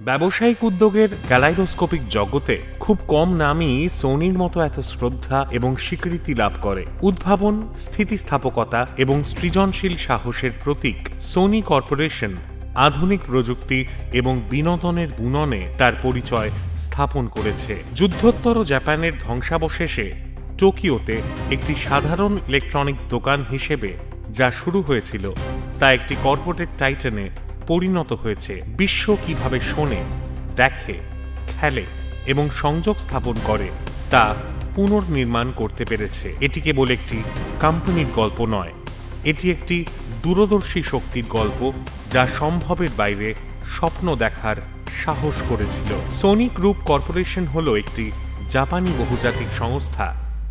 ব্যবসায়িক উদ্যোগের ক্যালাইডোস্কোপিক জগতে খুব কম নামই সোনির মতো এত শ্রদ্ধা এবং স্বীকৃতি লাভ করে। উদ্ভাবন, স্থিতিস্থাপকতা এবং সৃজনশীল সাহসের প্রতীক সোনি কর্পোরেশন আধুনিক প্রযুক্তি এবং বিনোদনের বুননে তার পরিচয় স্থাপন করেছে। যুদ্ধোত্তর জাপানের ধ্বংসাবশেষে টোকিওতে একটি সাধারণ ইলেকট্রনিক্স দোকান হিসেবে যা শুরু হয়েছিল তা একটি কর্পোরেট টাইটানে পরিণত হয়েছে। বিশ্ব কিভাবে শোনে, দেখে, খেলে এবং সংযোগ স্থাপন করে তা পুনর্নির্মাণ করতে পেরেছে। এটি কেবল একটি কোম্পানির গল্প নয়, এটি একটি দূরদর্শী শক্তির গল্প যা সম্ভবের বাইরে স্বপ্ন দেখার সাহস করেছিল। সোনি গ্রুপ কর্পোরেশন হল একটি জাপানি বহুজাতিক সংস্থা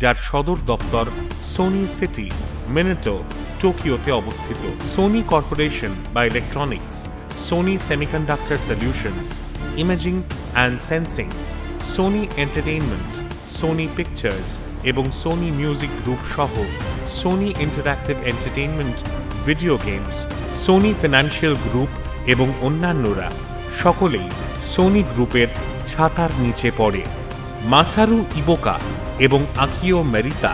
যার সদর দপ্তর সোনি সিটি, মিনেটো, টোকিওতে অবস্থিত। সোনি কর্পোরেশন বা Electronics, Sony Semiconductor Solutions, Imaging and Sensing, Sony Entertainment, Sony Pictures এবং সোনি মিউজিক গ্রুপ সহ Sony Interactive Entertainment, video games, Sony Financial Group এবং অন্যান্যরা সকলেই সোনি গ্রুপের ছাতার নিচে পড়ে। মাসারু ইবোকা এবং আকিও মেরিতা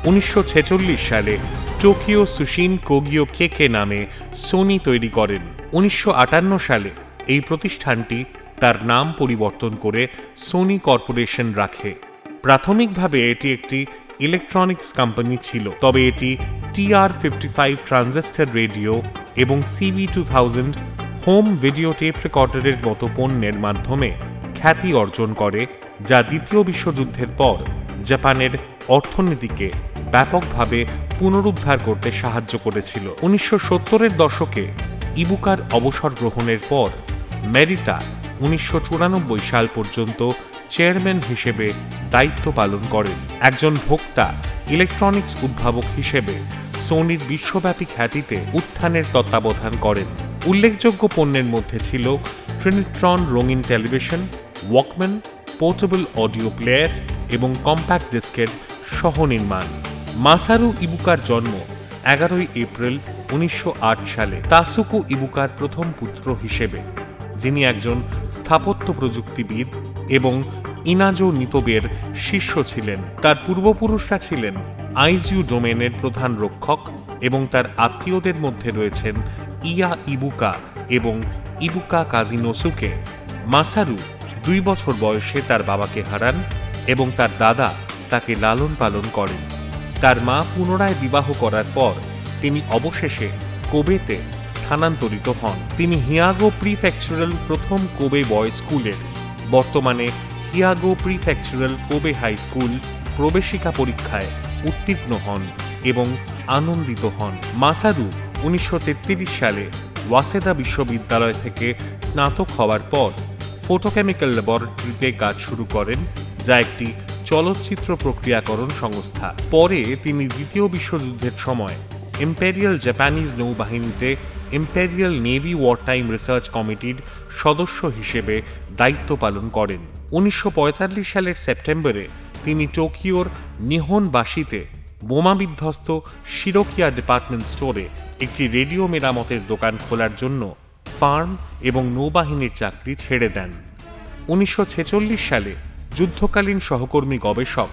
1946 সালে টোকিও সুশিন কোগিও কেকে নামে সোনি তৈরি করেন। 1958 সালে এই প্রতিষ্ঠানটি তার নাম পরিবর্তন করে সোনি কর্পোরেশন রাখে। প্রাথমিকভাবে এটি একটি ইলেকট্রনিক্স কোম্পানি ছিল, তবে এটি TR-55 ট্রানজিস্টর রেডিও এবং CV-2000 হোম ভিডিও টেপ রেকর্ডারের মতো পণ্যের মাধ্যমে খ্যাতি অর্জন করে, যা দ্বিতীয় বিশ্বযুদ্ধের পর জাপানের অর্থনীতিকে ব্যাপকভাবে পুনরুদ্ধার করতে সাহায্য করেছিল। 1970-এর দশকে ইবুকার অবসর গ্রহণের পর মেরিতা 1994 সাল পর্যন্ত চেয়ারম্যান হিসেবে দায়িত্ব পালন করেন। একজন ভোক্তা ইলেকট্রনিক্স উদ্ভাবক হিসেবে সোনির বিশ্বব্যাপী খ্যাতিতে উত্থানের তত্ত্বাবধান করেন। উল্লেখযোগ্য পণ্যের মধ্যে ছিল ট্রিনিট্রন রঙিন television, Walkman, portable audio player এবং কম্প্যাক্ট ডিস্কের সহ-নির্মাণ। মাসারু ইবুকার জন্ম 11 এপ্রিল 1908 সালে তাসুকো ইবুকার প্রথম পুত্র হিসেবে, যিনি একজন স্থাপত্য প্রযুক্তিবিদ এবং ইনাজো নিতোবের শিষ্য ছিলেন। তার পূর্বপুরুষরা ছিলেন আইজিউ ডোমেনের প্রধান রক্ষক এবং তার আত্মীয়দের মধ্যে রয়েছেন ইয়া ইবুকা এবং ইবুকা কাজিনোসুকে। মাসারু 2 বছর বয়সে তার বাবাকে হারান এবং তার দাদা তাকে লালন পালন করেন। তার মা পুনরায় বিবাহ করার পর তিনি অবশেষে কোবেতে স্থানান্তরিত হন। তিনি হিয়াগো প্রিফেকচারাল প্রথম কোবে বয়েজ স্কুলের, বর্তমানে হিয়াগো প্রিফেকচারাল কোবে হাই স্কুল প্রবেশিকা পরীক্ষায় উত্তীর্ণ হন এবং আনন্দিত হন। মাসারু 1933 সালে ওয়াসেদা বিশ্ববিদ্যালয় থেকে স্নাতক হওয়ার পর ফটোকেমিক্যাল ল্যাবরেটরিতে কাজ শুরু করেন, যা একটি চলচ্চিত্র প্রক্রিয়াকরণ সংস্থা। পরে তিনি দ্বিতীয় বিশ্বযুদ্ধের সময় ইম্পেরিয়াল জাপানিজ নৌবাহিনীতে ইম্পেরিয়াল নেভি ওয়ারটাইম রিসার্চ কমিটির সদস্য হিসেবে দায়িত্ব পালন করেন। 1945 সালের সেপ্টেম্বরে তিনি টোকিওর নিহনবাসিতে বোমাবিধ্বস্ত শিরোকিয়া ডিপার্টমেন্ট স্টোরে একটি রেডিও মেরামতের দোকান খোলার জন্য ফার্ম এবং নৌবাহিনীর চাকরি ছেড়ে দেন। 1946 সালে যুদ্ধকালীন সহকর্মী গবেষক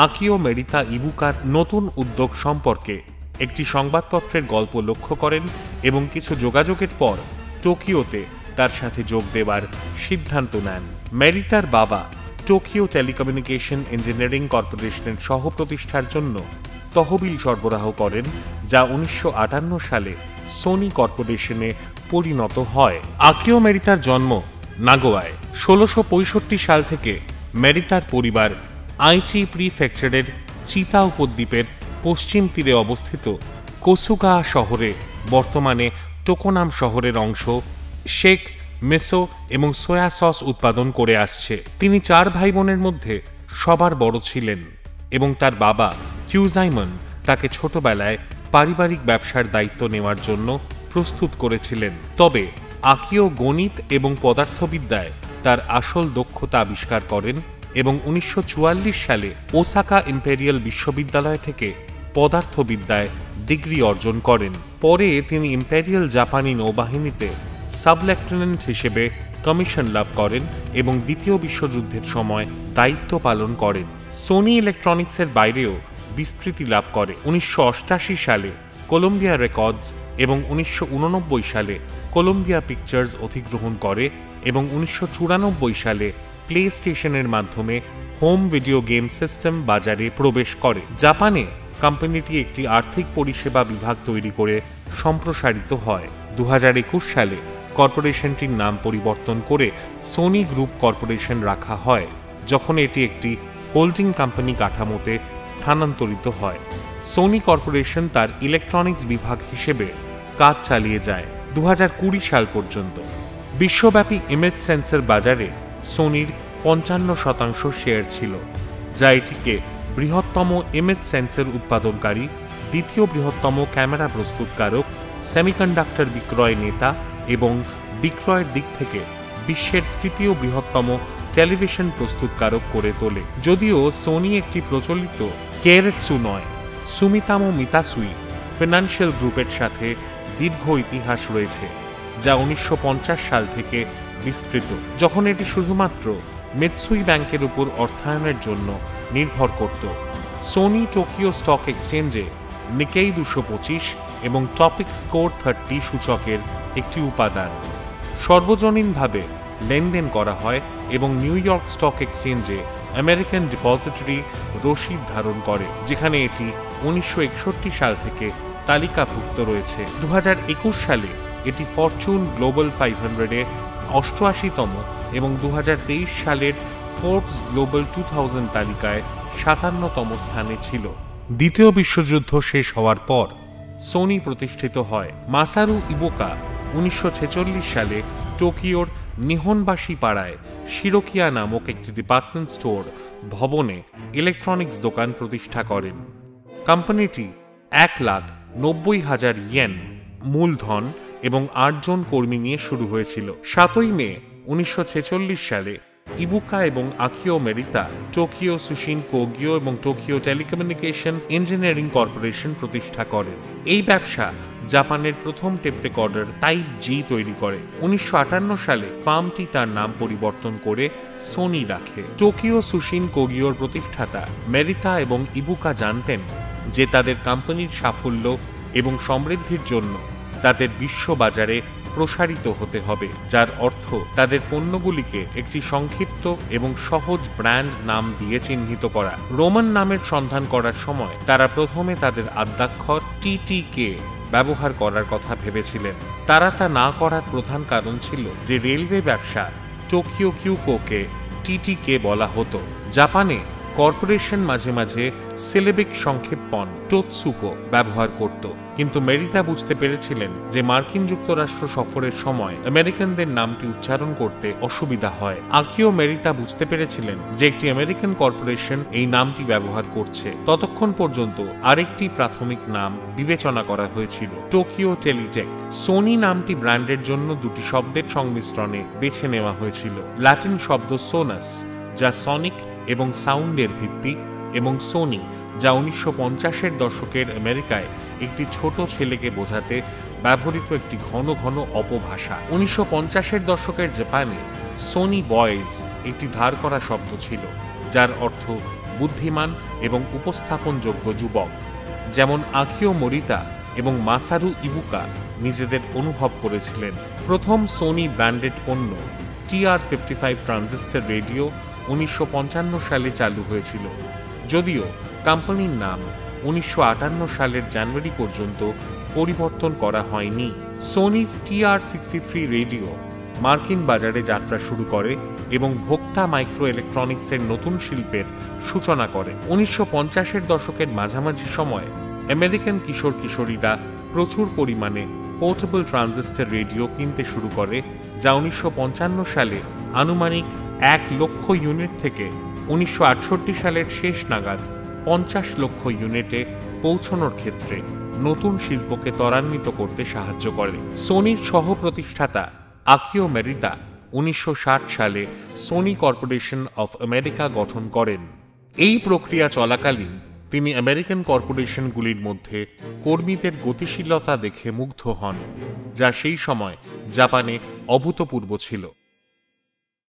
আকিও মেরিতা ইবুকার নতুন উদ্যোগ সম্পর্কে একটি সংবাদপত্রের গল্প লক্ষ্য করেন এবং কিছু যোগাযোগের পর টোকিওতে তার সাথে যোগ দেওয়ার সিদ্ধান্ত নেন। মেরিতার বাবা টোকিও টেলিকমিউনিকেশন ইঞ্জিনিয়ারিং কর্পোরেশনের সহ-প্রতিষ্ঠার জন্য তহবিল সরবরাহ করেন, যা 1958 সালে সোনি কর্পোরেশনে পরিণত হয়। আকিও মেরিতার জন্ম নাগোয়ায়। 1665 সাল থেকে মেরিতার পরিবার আইচি প্রিফেকচারের চিতা উপদ্বীপের পশ্চিম তীরে অবস্থিত কোসুগা শহরে, বর্তমানে টোকোনাম শহরের অংশ, শেক, মেসো এবং সোয়া সস উৎপাদন করে আসছে। তিনি 4 ভাই বোনের মধ্যে সবার বড় ছিলেন এবং তার বাবা কিউজাইমন তাকে ছোটবেলায় পারিবারিক ব্যবসার দায়িত্ব নেওয়ার জন্য প্রস্তুত করেছিলেন। তবে আকিও গণিত এবং পদার্থবিদ্যায় তার আসল দক্ষতা আবিষ্কার করেন এবং 1944 সালে ওসাকা ইম্পেরিয়াল বিশ্ববিদ্যালয় থেকে পদার্থবিদ্যায় ডিগ্রি অর্জন করেন। পরে তিনি ইম্পেরিয়াল জাপানি নৌবাহিনীতে সাব লেফটেন্যান্ট হিসেবে কমিশন লাভ করেন এবং দ্বিতীয় বিশ্বযুদ্ধের সময় দায়িত্ব পালন করেন। সোনি ইলেকট্রনিক্সের বাইরেও বিস্তৃতি লাভ করে 1988 সালে কলম্বিয়া রেকর্ডস এবং 1989 সালে কলম্বিয়া পিকচার্স অধিগ্রহণ করে এবং 1994 সালে প্লে স্টেশনের মাধ্যমে হোম ভিডিও গেম সিস্টেম বাজারে প্রবেশ করে। জাপানে কোম্পানিটি একটি আর্থিক পরিষেবা বিভাগ তৈরি করে সম্প্রসারিত হয়। 2021 সালে কর্পোরেশনটির নাম পরিবর্তন করে সোনি গ্রুপ কর্পোরেশন রাখা হয়, যখন এটি একটি হোল্ডিং কোম্পানি কাঠামোতে স্থানান্তরিত হয়। সোনি কর্পোরেশন তার ইলেকট্রনিক্স বিভাগ হিসেবে কাজ চালিয়ে যায় 2020 সাল পর্যন্ত। বিশ্বব্যাপী ইমেজ সেন্সর বাজারে সোনির 55% শেয়ার ছিল, যা এটিকে বৃহত্তম ইমেজ সেন্সর উৎপাদনকারী, দ্বিতীয় বৃহত্তম ক্যামেরা প্রস্তুতকারক, সেমিকন্ডাক্টর বিক্রয় নেতা এবং বিক্রয়ের দিক থেকে বিশ্বের তৃতীয় বৃহত্তম টেলিভিশন প্রস্তুতকারক করে তোলে। যদিও সোনি একটি প্রচলিত কেইরেটসু নয়, সুমিতামো মিতাসুই ফিনান্সিয়াল গ্রুপের সাথে দীর্ঘ ইতিহাস রয়েছে, যা 1950 সাল থেকে বিস্তৃত, যখন এটি শুধুমাত্র মিৎসুই ব্যাংকের উপর অর্থায়নের জন্য নির্ভর করত। সোনি টোকিও স্টক এক্সচেঞ্জে নিকেই 225 এবং টপিক স্কোর 30 সূচকের একটি উপাদান। সর্বজনীনভাবে লেনদেন করা হয় এবং নিউ ইয়র্ক স্টক এক্সচেঞ্জে আমেরিকান ডিপোজিটরি রসিদ ধারণ করে, যেখানে এটি 1961 সাল থেকে তালিকাভুক্ত রয়েছে। 2021 সালে এটি ফরচুন গ্লোবাল 500-এ 88তম এবং 2023 সালের ফোর্বস গ্লোবাল 2000 তালিকায় 57তম স্থানে ছিল। দ্বিতীয় বিশ্বযুদ্ধ শেষ হওয়ার পর সোনি প্রতিষ্ঠিত হয়। মাসারু ইবোকা 1946 সালে টোকিওর নিহনবাসী পাড়ায় শিরোকিয়া নামক একটি ডিপার্টমেন্ট স্টোর ভবনে ইলেকট্রনিক্স দোকান প্রতিষ্ঠা করেন। কোম্পানিটি 1,90,000 ইয়েন মূলধন এবং 8 জন কর্মী নিয়ে শুরু হয়েছিল। 7 মে 1946 সালে ইবুকা এবং আকিও মেরিতা টোকিও সুশিন কোগিও এবং টোকিও টেলিকমিউনিকেশন ইঞ্জিনিয়ারিং কর্পোরেশন প্রতিষ্ঠা করেন। এই ব্যবসা জাপানের প্রথম টেপ রেকর্ডার টাইপ জি তৈরি করে। 1958 সালে ফার্মটি তার নাম পরিবর্তন করে সোনি রাখে। টোকিও সুশিন কোগিওর প্রতিষ্ঠাতা মেরিতা এবং ইবুকা জানতেন যে তাদের কোম্পানির সাফল্য এবং সমৃদ্ধির জন্য তাদের বিশ্ববাজারে প্রসারিত হতে হবে, যার অর্থ তাদের পণ্যগুলিকে একটি সংক্ষিপ্ত এবং সহজ ব্র্যান্ড নাম দিয়ে চিহ্নিত করা। রোমান নামের সন্ধান করার সময় তারা প্রথমে তাদের আদ্যাক্ষর টিটিকে ব্যবহার করার কথা ভেবেছিলেন। তারা তা না করার প্রধান কারণ ছিল যে রেলওয়ে ব্যবসা টোকিও কিউকোকে টিটিকে বলা হতো। জাপানে কর্পোরেশন মাঝে মাঝে সিলেবিক সংক্ষেপণ টোৎসুকো ব্যবহার করত, কিন্তু মেরিতা বুঝতে পেরেছিলেন যে মার্কিন যুক্তরাষ্ট্র সফরের সময় আমেরিকানদের নামটি উচ্চারণ করতে অসুবিধা হয়। আকিও মেরিতা বুঝতে পেরেছিলেন যে একটি আমেরিকান কর্পোরেশন এই নামটি ব্যবহার করছে। ততক্ষণ পর্যন্ত আরেকটি প্রাথমিক নাম বিবেচনা করা হয়েছিল, টোকিও টেলিটেক। সোনি নামটি ব্র্যান্ডের জন্য দুটি শব্দের সংমিশ্রণে বেছে নেওয়া হয়েছিল। ল্যাটিন শব্দ সোনাস, যা সনিক এবং সাউন্ডের ভিত্তি, এবং সোনি, যা 1950-এর দশকের আমেরিকায় একটি ছোট ছেলেকে বোঝাতে ব্যবহৃত একটি ঘন ঘন অপভাষা। 1950-এর দশকের জাপানে সোনি বয়েজ একটি ধার করা শব্দ ছিল, যার অর্থ বুদ্ধিমান এবং উপস্থাপনযোগ্য যুবক, যেমন আকিও মোরিতা এবং মাসারু ইবুকা নিজেদের অনুভব করেছিলেন। প্রথম সোনি ব্র্যান্ডেড পণ্য TR-55 ট্রানজিস্টর রেডিও 1955 সালে চালু হয়েছিল, যদিও কোম্পানির নাম 1958 সালের জানুয়ারি পর্যন্ত পরিবর্তন করা হয়নি। সোনির TR-63 রেডিও মার্কিন বাজারে যাত্রা শুরু করে এবং ভোক্তা মাইক্রো ইলেকট্রনিক্সের নতুন শিল্পের সূচনা করে। 1950-এর দশকের মাঝামাঝি সময়ে আমেরিকান কিশোর কিশোরীরা প্রচুর পরিমাণে পোর্টেবল ট্রানজিস্টর রেডিও কিনতে শুরু করে, যা 1955 সালে আনুমানিক 1 লক্ষ ইউনিট থেকে 1968 সালের শেষ নাগাদ 50 লক্ষ ইউনিটে পৌঁছানোর ক্ষেত্রে নতুন শিল্পকে ত্বরান্বিত করতে সাহায্য করে। সোনির সহ প্রতিষ্ঠাতা আকিও মেরিতা 1960 সালে সোনি কর্পোরেশন অফ আমেরিকা গঠন করেন। এই প্রক্রিয়া চলাকালীন তিনি আমেরিকান কর্পোরেশনগুলির মধ্যে কর্মীদের গতিশীলতা দেখে মুগ্ধ হন, যা সেই সময় জাপানে অভূতপূর্ব ছিল।